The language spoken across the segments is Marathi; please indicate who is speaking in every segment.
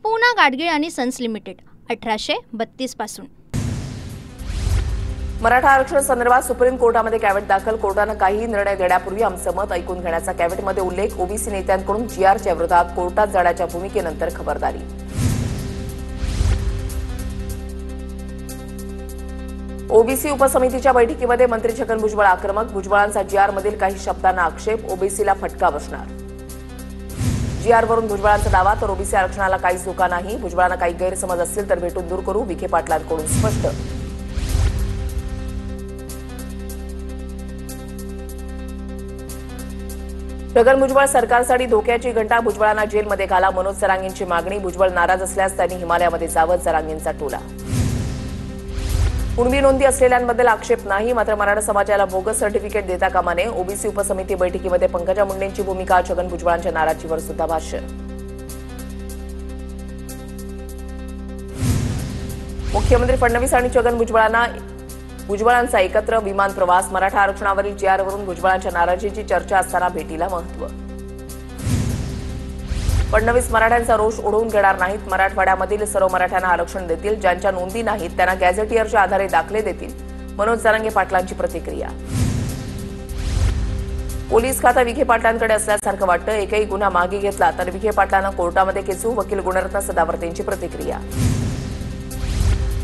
Speaker 1: पूना गाडगीळ आणि सन्स लिमिटेड 1832 पासून।
Speaker 2: मराठा आरक्षण संदर्भात सुप्रीम कोर्टामध्ये कॅव्हेट दाखल। कोर्टानं काही निर्णय देण्यापूर्वी आमचं मत ऐकून घेण्याचा कॅव्हेटमध्ये उल्लेख। ओबीसी नेत्यांकडून जीआरच्या विरोधात कोर्टात जाण्याच्या भूमिकेनंतर खबरदारी। ओबीसी उपसमितीच्या बैठकीमध्ये मंत्री छगन भुजबळ आक्रमक। भुजबळांचा जीआरमधील काही शब्दांना आक्षेप, ओबीसीला फटका बसणार। जीआरवरून भुजबळांचा दावा, तर ओबीसी आरक्षणाला काहीच धोका नाही। भुजबळांना काही गैरसमज असतील तर भेटून दूर करू, विखे पाटलांकडून स्पष्ट। छगन भुजबळ सरकारसाठी धोक्याची घंटा, भुजबळांना जेलमध्ये घाला, मनोज जरांगेंची मागणी। भुजबळ नाराज असल्यास त्यांनी हिमालयामध्ये जावं, जरांगेंचा टोला। कुणबी नोंदी असलेल्यांबद्दल आक्षेप नाही, मात्र मराठा समाजाला बोगस सर्टिफिकेट देता कामा नये। ओबीसी उपसमिती बैठकीमध्ये पंकजा मुंडेंची भूमिका, छगन भुजबळांच्या नाराजीवर सुद्धा भाष्य। मुख्यमंत्री फडणवीस आणि छगन भुजबळांचा एकत्र विमान प्रवास। मराठा आरक्षणावरील जीआरवरून भुजबळांच्या नाराजीची चर्चा असताना भेटीला महत्त्व। फडणवीस मराठ्यांचा रोष ओढवून घेणार नाहीत, मराठवाड्यामधील सर्व मराठ्यांना आरक्षण देतील, ज्यांच्या नोंदी नाहीत त्यांना गॅझेटियरच्या आधारे दाखले देतील, मनोज जरांगे पाटलांची प्रतिक्रिया। पोलीस खातं विखे पाटलांकडे असल्यासारखं वाटतं, एकही गुन्हा मागे घेतला तर विखे पाटलांना कोर्टामध्ये खेचू, वकील गुणरत्न सदावर्तेंची प्रतिक्रिया।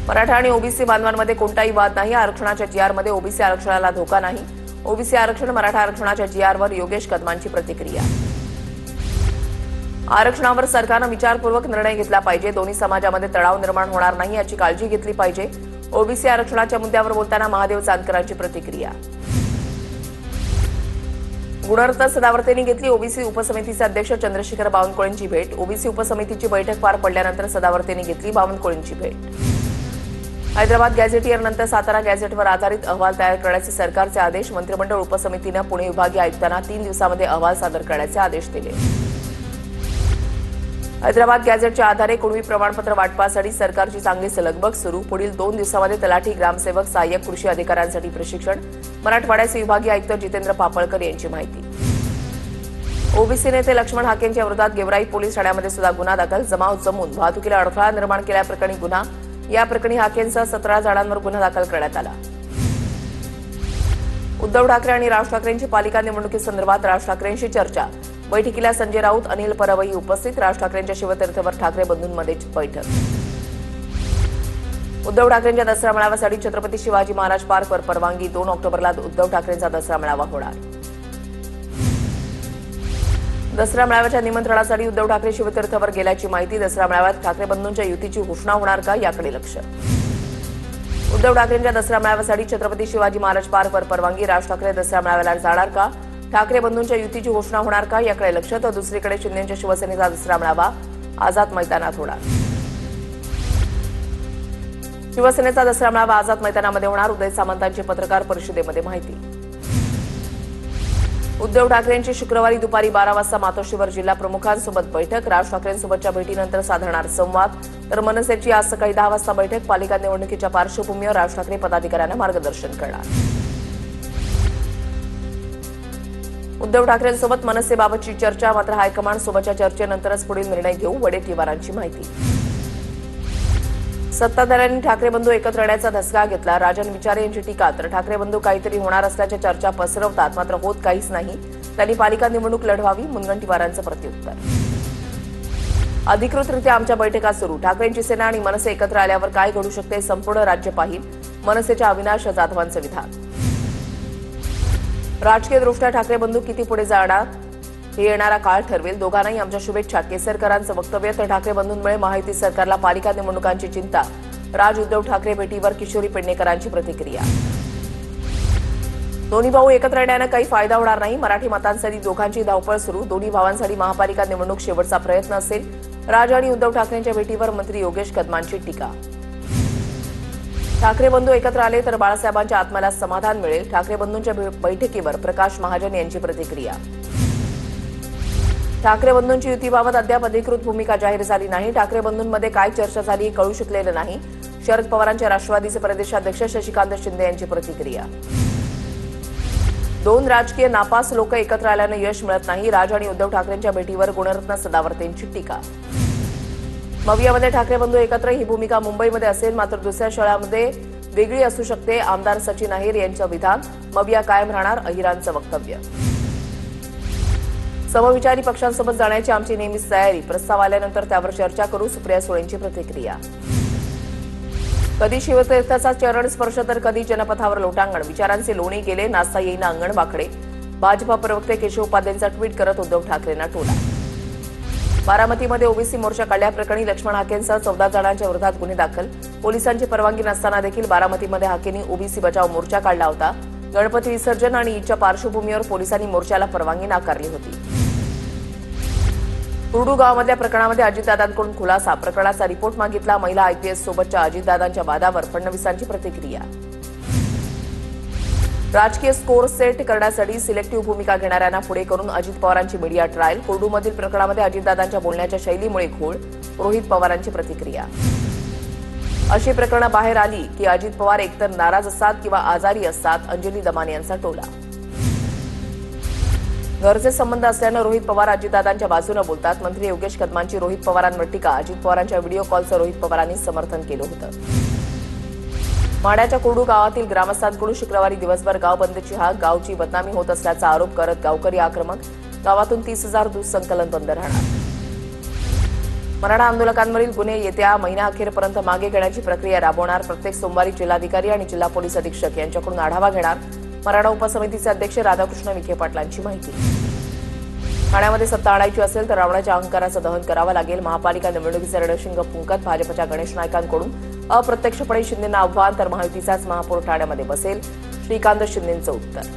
Speaker 2: मराठा आणि ओबीसी बांधवांमध्ये कोणताही वाद नाही, आरक्षणाच्या जीआरमध्ये ओबीसी आरक्षणाला धोका नाही। ओबीसी आरक्षण मराठा आरक्षणाच्या जीआरवर योगेश कदमांची प्रतिक्रिया। आरक्षणावर सरकारनं विचारपूर्वक निर्णय घेतला पाहिजे, दोन्ही समाजामध्ये तणाव निर्माण होणार नाही याची काळजी घेतली पाहिजे। ओबीसी आरक्षणाच्या मुद्द्यावर बोलताना महादेव चांदकरांची प्रतिक्रिया। गुणरत्न सदावर्तेंनी घेतली ओबीसी उपसमितीचे अध्यक्ष चंद्रशेखर बावनकुळेंची भेट। ओबीसी उपसमितीची बैठक पार पडल्यानंतर सदावर्तेंनी घेतली बावनकुळेंची भेट। हैदराबाद गॅझेटियरनंतर सातारा गॅझेटवर आधारित अहवाल तयार करण्याचे सरकारचे आदेश। मंत्रिमंडळ उपसमितीनं पुणे विभागीय आयुक्तांना 3 दिवसांमध्ये अहवाल सादर करण्याचे आदेश दिले। हैदराबाद गॅझेटच्या आधारे कुणबी प्रमाणपत्र वाटपासाठी सरकारची चांगली सलगबग सुरू। पुढील 2 दिवसांमध्ये तलाठी, ग्रामसेवक, सहाय्यक कृषी अधिकाऱ्यांसाठी प्रशिक्षण। मराठवाड्याचे विभागीय आयुक्त जितेंद्र पापळकर यांची माहिती। ओबीसी नेते लक्ष्मण हाकेंच्या विरोधात गेवराई पोलीस ठाण्यामध्ये सुद्धा गुन्हा दाखल। जमाव जमून वाहतुकीला अडथळा निर्माण केल्याप्रकरणी गुन्हा। या प्रकरणी हाकेंसह 17 जणांवर गुन्हा दाखल करण्यात आला। उद्धव ठाकरे आणि राज ठाकरेंची पालिका निवडणुकीसंदर्भात राज ठाकरेंशी चर्चा। बैठकीला संजय राऊत, अनिल परबही उपस्थित। राज ठाकरेंच्या शिवतीर्थवर ठाकरे बंधूंमध्ये बैठक। उद्धव ठाकरेंच्या दसरा मेळाव्यासाठी छत्रपती शिवाजी महाराज पार्कवर परवानगी। 2 ऑक्टोबरला उद्धव ठाकरेंचा दसरा मेळावा होणार। दसरा मेळाव्याच्या निमंत्रणासाठी उद्धव ठाकरे शिवतीर्थवर गेल्याची माहिती। दसरा मेळाव्यात ठाकरे बंधूंच्या युतीची घोषणा होणार का, याकडे लक्ष। उद्धव ठाकरेंच्या दसरा मेळाव्यासाठी छत्रपती शिवाजी महाराज पार्कवर परवानगी। राज ठाकरे दसरा मेळाव्याला जाणार का, ठाकरे बंधूंच्या युतीची घोषणा होणार का, याकडे लक्ष। तर दुसरीकडे शिंदेच्या शिवसेनेचा दसरा मेळावा आझाद मैदानात होणार। शिवसेनेचा दसरा मेळावा आझाद मैदानामध्ये होणार, उदय सामंतांची पत्रकार परिषदेमध्ये माहिती। उद्धव ठाकरेंची शुक्रवारी दुपारी 12 वाजता मातोश्रीवर जिल्हा प्रमुखांसोबत बैठक। राज ठाकरेंसोबतच्या भेटीनंतर साधणार संवाद। तर मनसेची आज सकाळी 10 वाजता बैठक। पालिका निवडणुकीच्या पार्श्वभूमीवर राज ठाकरे पदाधिकाऱ्यांना मार्गदर्शन करणार। उद्धव ठाकरेंसोबत मनसेबाबतची चर्चा, मात्र हायकमांड सोबतच्या चर्चेनंतरच पुढील निर्णय घेऊ, वडेट्टीवारांची माहिती। सत्ताधाऱ्यांनी ठाकरे बंधू एकत्र येण्याचा धसका घेतला। राजन विचारे यांची टीका, तर ठाकरे बंधू काहीतरी होणार असल्याच्या चर्चा पसरवतात, मात्र होत काहीच नाही। त्यांनी पालिका निवडणूक लढवावी, मुनगंटीवारांचं प्रत्युत्तर। अधिकृतरित्या आमच्या बैठका सुरू। ठाकरेंची सेना आणि मनसे एकत्र आल्यावर काय घडू शकते, संपूर्ण राज्य पाहिल, मनसेच्या अविनाश जाधवांचं विधान। राजकीयदृष्ट्या ठाकरे बंधू किती पुढे जाणार हे येणारा काळ ठरवेल, दोघांनाही आमच्या शुभेच्छा। केसरकरांचं वक्तव्य, तर ठाकरे बंधूंमुळे महायुती सरकारला पालिका निवडणुकांची चिंता। राज उद्धव ठाकरे भेटीवर किशोरी पेडणेकरांची प्रतिक्रिया। दोन्ही भाऊ एकत्र येण्यानं काही फायदा होणार नाही, मराठी मतांसाठी दोघांची धावपळ सुरू। दोन्ही भावांसाठी महापालिका निवडणूक शेवटचा प्रयत्न असेल। राज आणि उद्धव ठाकरेंच्या भेटीवर मंत्री योगेश कदमांची टीका। ठाकरे बंधू एकत्र आले तर बाळासाहेबांच्या आत्म्याला समाधान मिळेल। ठाकरे बंधूंच्या बैठकीवर प्रकाश महाजन यांची प्रतिक्रिया। ठाकरे बंधूंची युतीबाबत अद्याप अधिकृत भूमिका जाहीर झाली नाही। ठाकरे बंधूंमध्ये काय चर्चा झाली कळू शकलेलं नाही। शरद पवारांच्या राष्ट्रवादीचे प्रदेशाध्यक्ष शशिकांत शिंदे यांची प्रतिक्रिया। 2 राजकीय नापास लोक एकत्र आल्याने यश मिळत नाही। राज आणि उद्धव ठाकरेंच्या भेटीवर गुणरत्न सदावर्तेंची टीका। मवियामध्ये ठाकरे बंधू एकत्र ही भूमिका मुंबईमध्ये असेल, मात्र दुसऱ्या शहरामध्ये वेगळी असू शकते. आमदार सचिन अहिर यांचं विधान. मविया कायम राहणार, अहिरांचं वक्तव्य. समविचारी पक्षांसोबत जाण्याची आमची नेहमीच तयारी. प्रस्ताव आल्यानंतर त्यावर चर्चा करू. सुप्रिया सुळेंची प्रतिक्रिया. कधी शिवतीर्थाचा चरण स्पर्श तर कधी जनपथावर लोटांगण. विचारांचे लोणी गेले, नाचता येईना अंगण वाकडे. भाजपा प्रवक्ते केशव उपाध्यायांचा ट्विट करत उद्धव ठाकरेंना टोला. बारामतीमध्ये ओबीसी मोर्चा काढल्याप्रकरणी लक्ष्मण हाकेंसह 14 जणांच्या विरोधात गुन्हे दाखल. पोलिसांची परवानगी नसताना देखील बारामतीमध्ये हाकेंनी ओबीसी बचाव मोर्चा काढला होता. गणपती विसर्जन आणि ईदच्या पार्श्वभूमीवर पोलिसांनी मोर्चाला परवानगी नाकारली होती. कुर्डू गावामधल्या प्रकरणामध्ये अजितदादांकडून खुलासा. प्रकरणाचा रिपोर्ट मागितला. महिला आयपीएस सोबतच्या अजितदादांच्या वादावर फडणवीसांची प्रतिक्रिया. राजकीय स्कोर सेट करण्यासाठी सिलेक्टिव्ह भूमिका घेणाऱ्यांना पुढे करून अजित पवारांची मीडिया ट्रायल. कुर्डूमधील प्रकरणामध्ये अजितदादांच्या बोलण्याच्या शैलीमुळे घोळ. रोहित पवारांची प्रतिक्रिया. अशी प्रकरणं बाहेर आली की अजित पवार एकतर नाराज असतात किंवा आजारी असतात. अंजली दमानी यांचा टोला. घरचे संबंध असल्यानं रोहित पवार अजितदादांच्या बाजूने बोलतात. मंत्री योगेश कदमांची रोहित पवारांवर टीका. अजित पवारांच्या व्हिडिओ कॉलचं रोहित पवारांनी समर्थन केलं होतं. माढ्याच्या कुर्डू गावातील ग्रामस्थांकडून शुक्रवारी दिवसभर गाव बंदची हाक. गावची बदनामी होत असल्याचा आरोप करत गावकरी आक्रमक. गावातून 30,000 दूध संकलन बंद राहणार. मराठा आंदोलकांवरील गुन्हे येत्या महिन्याअखेरपर्यंत मागे घेण्याची प्रक्रिया राबवणार. प्रत्येक सोमवारी जिल्हाधिकारी आणि जिल्हा पोलीस अधीक्षक यांच्याकडून आढावा घेणार. मराठा उपसमितीचे अध्यक्ष राधाकृष्ण विखे पाटलांची माहिती. ठाण्यामध्ये सत्ता आणायची असेल तर रावणाच्या अहंकाराचं दहन करावं लागेल. महापालिका निवडणुकीचे रणशिंग फुंकत भाजपच्या गणेश नाईकांकडून अप्रत्यक्षपणे शिंदेंना आव्हान. तर महायुतीचाच महापौर ठाण्यामध्ये बसेल, श्रीकांत शिंदेंचं उत्तर.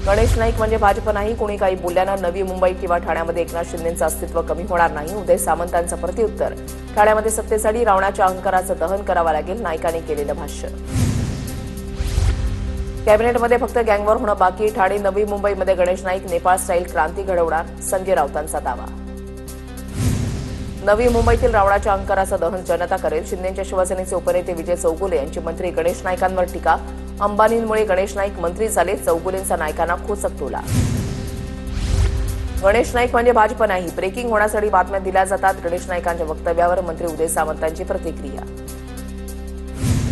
Speaker 2: गणेश नाईक म्हणजे भाजप नाही. कोणी काही बोलल्यानं नवी मुंबई किंवा ठाण्यामध्ये एकनाथ शिंदेंचं अस्तित्व कमी होणार नाही. उदय सामंतांचं प्रत्युत्तर. ठाण्यामध्ये सत्तेसाठी रावणाच्या अहंकाराचं दहन करावं लागेल. नाईकांनी केलेलं भाष्य. कॅबिनेटमध्ये फक्त गँगवॉर होणं बाकी. ठाणे नवी मुंबईमध्ये गणेश नाईक नेपाळ स्टाईल क्रांती घडवणार. संजय राऊतांचा दावा. नवी मुंबईतील रावणाच्या अहंकाराचं दहन जनता करेल. शिंदेच्या शिवसेनेचे उपनेते विजय चौगुले यांची मंत्री गणेश नाईकांवर टीका. अंबानींमुळे गणेश नाईक मंत्री झाले. चौगुलेंचा नाईकांना खोचक टोला. गणेश नाईक म्हणजे भाजप नाही. ब्रेकिंग होण्यासाठी बातम्या दिल्या जातात. गणेश नाईकांच्या वक्तव्यावर मंत्री उदय सामंतांची प्रतिक्रिया.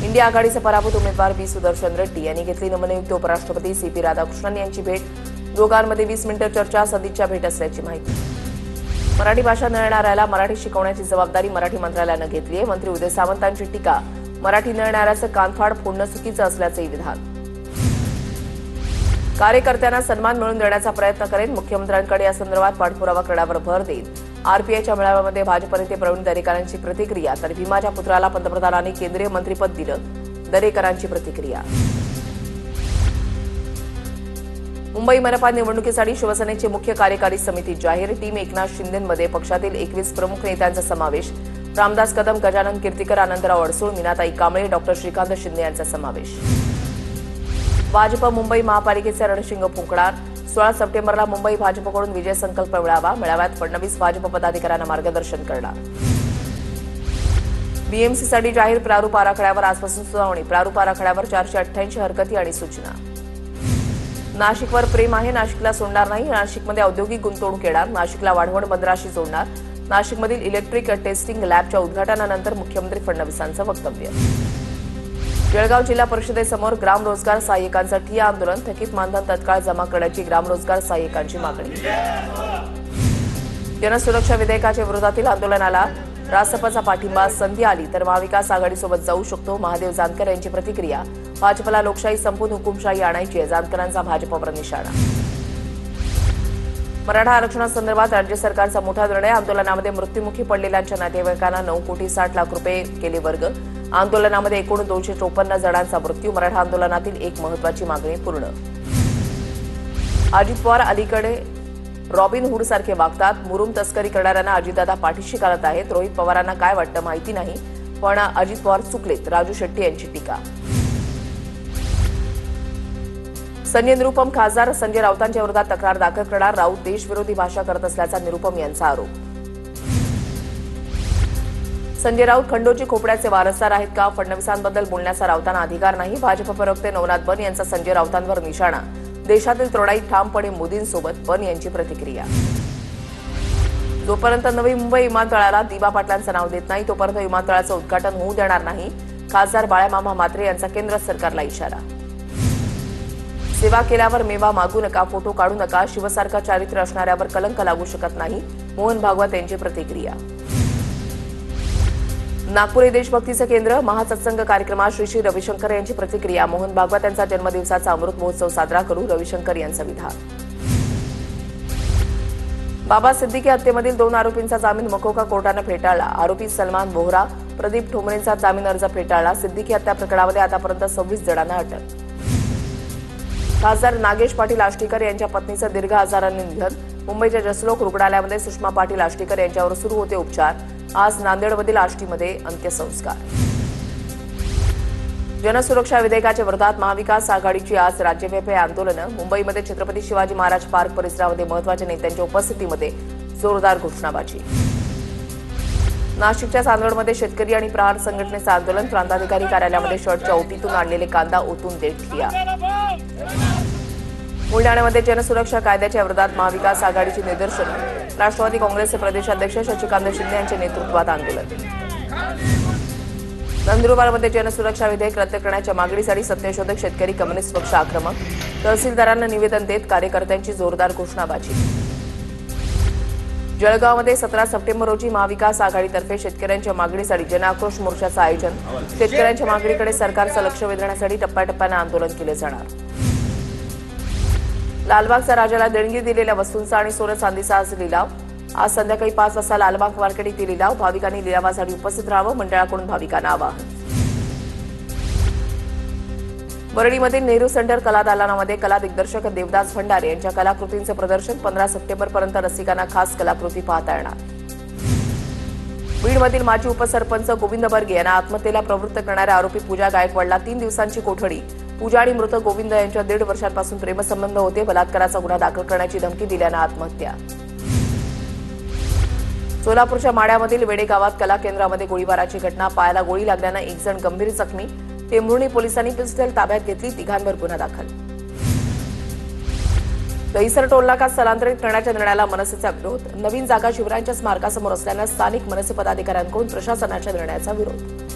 Speaker 2: इंडिया आघाडीचे पराभूत उमेदवार बी सुदर्शन रेड्डी यांनी घेतली नवनियुक्त उपराष्ट्रपती सीपी राधाकृष्णन यांची भेट. दोघांमध्ये 20 मिनिटं चर्चा. सदिच्छा भेट असल्याची माहिती. मराठी भाषा न येणाऱ्याला मराठी शिकवण्याची जबाबदारी मराठी मंत्रालयानं घेतली आहे. मंत्री उदय सामंतांची टीका. मराठी न येणाऱ्याचं कानफाड फोडणं चुकीचं असल्याचंही विधान. कार्यकर्त्यांना सन्मान मिळवून देण्याचा प्रयत्न करेन. मुख्यमंत्र्यांकडे या संदर्भात पाठपुरावा करण्यावर भर देईल. आरपीआयच्या मेळाव्यामध्ये भाजप नेते प्रवीण दरेकरांची प्रतिक्रिया. तर भीमाच्या पुत्राला पंतप्रधानांनी केंद्रीय मंत्रिपद दिलं. दरेकरांची प्रतिक्रिया. मुंबई मनपा निवडणुकीसाठी शिवसेनेची मुख्य कार्यकारी समिती जाहीर. टीम एकनाथ शिंदेंमध्ये पक्षातील 21 प्रमुख नेत्यांचा समावेश. रामदास कदम, गजानन कीर्तिकर, आनंदराव अडसूळ, मीनाताई कांबळे, डॉक्टर श्रीकांत शिंदे यांचा समावेश. भाजप मुंबई महापालिकेचे रणशिंग फुंकणार. 16 सप्टेंबरला मुंबई भाजपकडून विजय संकल्प मेळावा. मेळाव्यात फडणवीस भाजप पदाधिकाऱ्यांना मार्गदर्शन करणार. बीएमसीसाठी जाहीर प्रारूप आराखड्यावर आजपासून सुनावणी. प्रारूप आराखड्यावर 488 हरकती आणि सूचना. नाशिकवर प्रेम आहे. नाशिकला सोडणार नाही. नाशिकमध्ये औद्योगिक गुंतवणूक येणार. नाशिकला वाढवण बंदराशी जोडणार. नाशिकमधील इलेक्ट्रिक टेस्टिंग लॅबच्या उद्घाटनानंतर मुख्यमंत्री फडणवीसांचं वक्तव्य. जळगाव जिल्हा परिषदेसमोर ग्रामरोजगार सहाय्यकांचं ठिय्या आंदोलन. थकीत मानधन तत्काळ जमा करण्याची ग्रामरोजगार सहाय्यकांची मागणी. जनसुरक्षा विधेयकाच्या विरोधातील आंदोलनाला रासपचा पाठिंबा. संधी आली तर महाविकास आघाडीसोबत जाऊ शकतो. महादेव जानकर यांची प्रतिक्रिया. भाजपला लोकशाही संपून हुकुमशाही आणायची आहे. जानकरांचा भाजपवर निशाणा. मराठा आरक्षणासंदर्भात राज्य सरकारचा मोठा निर्णय. आंदोलनामध्ये मृत्युमुखी पडलेल्यांच्या नातेवाईकांना 9,60,00,000 रुपये केले वर्ग. आंदोलनामध्ये एकूण 254 जणांचा मृत्यू. मराठा आंदोलनातील एक महत्वाची मागणी पूर्ण. अजित पवार अलीकडे रॉबिन हुड सारखे वागतात. मुरुम तस्करी करणाऱ्यांना अजितदादा पाठीशी घालत आहेत. रोहित पवारांना काय वाटतं माहिती नाही, पण अजित पवार चुकलेत. राजू शेट्टी यांची टीका. संजय निरुपम खासदार संजय राऊतांच्या विरोधात तक्रार दाखल करणार. राऊत देशविरोधी भाषा करत असल्याचा निरुपम यांचा आरोप. संजय राऊत खंडोजी खोपड्याचे वारसदार आहेत का? फडणवीसांबद्दल बोलण्याचा राऊतांना अधिकार नाही. भाजप प्रवक्ते नवनाथ बन यांचा संजय राऊतांवर निशाणा. देशातील तरुणाई ठामपणे मोदींसोबत. बन यांची प्रतिक्रिया. जोपर्यंत नवी मुंबई विमानतळाला दिबा पाटलांचं नाव देत नाही तोपर्यंत विमानतळाचं उद्घाटन होऊ देणार नाही. खासदार बाळामामा म्हात्रे यांचा केंद्र सरकारला इशारा. सेवा केल्यावर मेवा मागू नका, फोटो काढू नका, शिवसारखं चारित्र्य असणाऱ्यावर कलंक लागू शकत नाही. मोहन भागवत यांची प्रतिक्रिया. नागपूर हे देशभक्तीचं केंद्र, महासत्संग कार्यक्रमात श्री श्री रविशंकर यांची प्रतिक्रिया. मोहन भागवत यांचा जन्मदिवसाचा अमृत महोत्सव साजरा करू, रविशंकर यांचं विधान. बाबा सिद्दीकी हत्येमधील 2 आरोपींचा जामीन मकोका कोर्टानं फेटाळला. आरोपी सलमान बोहरा, प्रदीप ठोंबरेंचा जामीन अर्ज फेटाळला. सिद्दीकी हत्या प्रकरणामध्ये आतापर्यंत 26 जणांना अटक. खासदार नागेश पाटील आष्टीकर यांच्या पत्नीचं दीर्घ आजाराने निधन. मुंबईच्या जसलोक रुग्णालयामध्ये सुषमा पाटील आष्टीकर यांच्यावर सुरू होते उपचार. आज नांदेडमधील आष्टीमध्ये अंत्यसंस्कार. जनसुरक्षा विधेयकाच्या विरोधात महाविकास आघाडीची आज राज्यव्यापी आंदोलनं. मुंबईमध्ये छत्रपती शिवाजी महाराज पार्क परिसरामध्ये महत्त्वाच्या नेत्यांच्या उपस्थितीमध्ये जोरदार घोषणाबाजी. नाशिकच्या चांदवडमध्ये शेतकरी आणि प्रहार संघटनेचं आंदोलन. प्रांताधिकारी कार्यालयामध्ये शर्टच्या ओटीतून आणलेले कांदा ओतून देत ठिय्या. बुलढाण्यामध्ये जनसुरक्षा कायद्याच्या विरोधात महाविकास आघाडीची निदर्शनं. राष्ट्रवादी काँग्रेसचे प्रदेशाध्यक्ष शशिकांत शिंदे यांच्या नेतृत्वात आंदोलन. नंदुरबारमध्ये जनसुरक्षा विधेयक रद्द करण्याच्या मागणीसाठी सत्यशोधक शेतकरी कम्युनिस्ट पक्ष आक्रमक. तहसीलदारांना निवेदन देत कार्यकर्त्यांची जोरदार घोषणाबाजी. जळगावमध्ये 17 सप्टेंबर रोजी महाविकास आघाडीतर्फे शेतकऱ्यांच्या मागणीसाठी जनआक्रोश मोर्चाचं आयोजन. शेतकऱ्यांच्या मागणीकडे सरकारचं लक्ष वेधण्यासाठी टप्प्याटप्प्यानं आंदोलन केलं जाणार. लालबागच्या राजाला देणगी दिलेल्या वस्तूंचा आणि सोनं चांदीचा आज लिलाव. आज संध्याकाळी 5 वाजता लालबाग मार्केट येथे लिलाव. भाविकांनी लिलावासाठी उपस्थित राहावं, मंडळाकडून भाविकांना आवाहन. वरळीमधील नेहरू सेंटर कला दालनामध्ये कला दिग्दर्शक देवदास भंडारे यांच्या कलाकृतींचं प्रदर्शन. 15 सप्टेंबरपर्यंत रसिकांना खास कलाकृती पाहता येणार. बीडमधील माजी उपसरपंच गोविंद बर्गे यांना आत्महत्येला प्रवृत्त करणाऱ्या आरोपी पूजा गायकवाडला 3 दिवसांची कोठडी. पूजा आणि मृत गोविंद यांच्या 1.5 वर्षांपासून प्रेमसंबंध होते. बलात्काराचा गुन्हा दाखल करण्याची धमकी दिल्यानं आत्महत्या. सोलापूरच्या माड्यामधील वेडे गावात कला केंद्रामध्ये गोळीबाराची घटना. पायाला गोळी लागल्यानं 1 जण गंभीर जखमी. टेंभुर्णी पोलिसांनी पिस्टल ताब्यात घेतली. 3घांवर गुन्हा दाखल. दहिसर टोलनाका स्थलांतरित करण्याच्या निर्णयाला मनसेचा विरोध. नवीन जागा शिवरायांच्या स्मारकासमोर असल्यानं स्थानिक मनसे पदाधिकाऱ्यांकडून प्रशासनाच्या निर्णयाचा विरोध.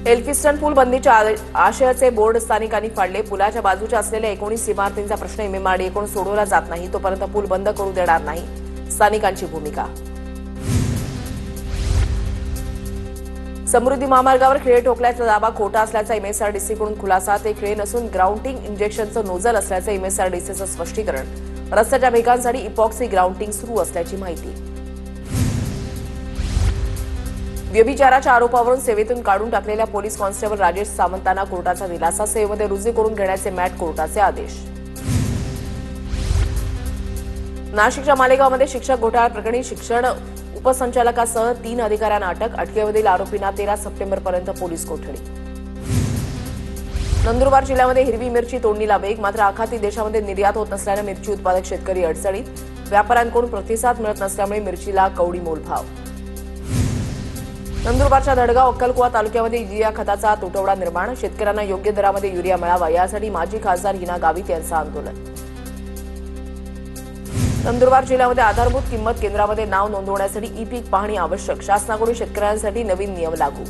Speaker 2: एल्फिस्टन पूल बंदीच्या आशयाचे बोर्ड स्थानिकांनी फाडले. पुलाच्या बाजूच्या असलेल्या 19 इमारतींचा प्रश्न एमएमआरडीएकडून सोडवला जात नाही तोपर्यंत पूल बंद करू देणार नाही, स्थानिकांची भूमिका. समृद्धी महामार्गावर खिळे ठोकल्याचा दावा खोटा असल्याचा एमएसआरडीसीकडून खुलासा. ते खिळे नसून ग्राउंडिंग इंजेक्शनचं नोझल असल्याचं एमएसआरडीसीचं स्पष्टीकरण. रस्त्याच्या भेगांसाठी इपॉक्सी ग्राउंडिंग सुरू असल्याची माहिती. व्यभिचाराच्या आरोपावरून सेवेतून काढून टाकलेल्या पोलीस कॉन्स्टेबल राजेश सामंतांना कोर्टाचा दिलासा. सेवेमध्ये रुजू करून घेण्याचे मॅट कोर्टाचे आदेश. नाशिकच्या मालेगावमध्ये शिक्षक घोटाळा प्रकरणी शिक्षण उपसंचालकासह 3 अधिकाऱ्यांना अटक. अटकेमधील आरोपींना 13 सप्टेंबरपर्यंत पोलीस कोठडी. नंदुरबार जिल्ह्यामध्ये हिरवी मिरची तोडणीला वेग. मात्र आखाती देशामध्ये निर्यात होत नसल्यानं मिरची उत्पादक शेतकरी अडचणीत. व्यापाऱ्यांकडून प्रतिसाद मिळत नसल्यामुळे मिरचीला कवडी मोलभाव. नंदुरबारच्या धडगाव अक्कलकुवा तालुक्यामध्ये युरिया खताचा तुटवडा निर्माण. शेतकऱ्यांना योग्य दरामध्ये युरिया मिळावा यासाठी माजी खासदार हिना गावित यांचं आंदोलन. नंदुरबार जिल्ह्यामध्ये आधारभूत किंमत केंद्रामध्ये नाव नोंदवण्यासाठी ई पीक पाहणी आवश्यक. शासनाकडून शेतकऱ्यांसाठी नवीन नियम लागू.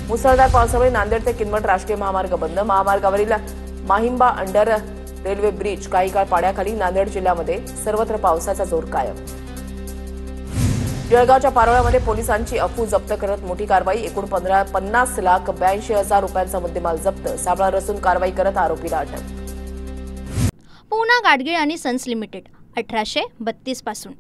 Speaker 2: मुसळधार पावसामुळे नांदेड ते किनवट राष्ट्रीय महामार्ग बंद. महामार्गावरील माहिंबा अंडर रेल्वे ब्रिज काही काळ पाण्याखाली. नांदेड जिल्ह्यामध्ये सर्वत्र पावसाचा जोर कायम. जळगावच्या पारोळ्यामध्ये पोलिसांची अफू जप्त करत मोठी कारवाई. एकूण 50,82,000 रुपयांचा मुद्देमाल जप्त. साबळा रचून कारवाई करत आरोपीला अटक.
Speaker 1: पूना गाडगीळ आणि सन्स लिमिटेड 1832 पासून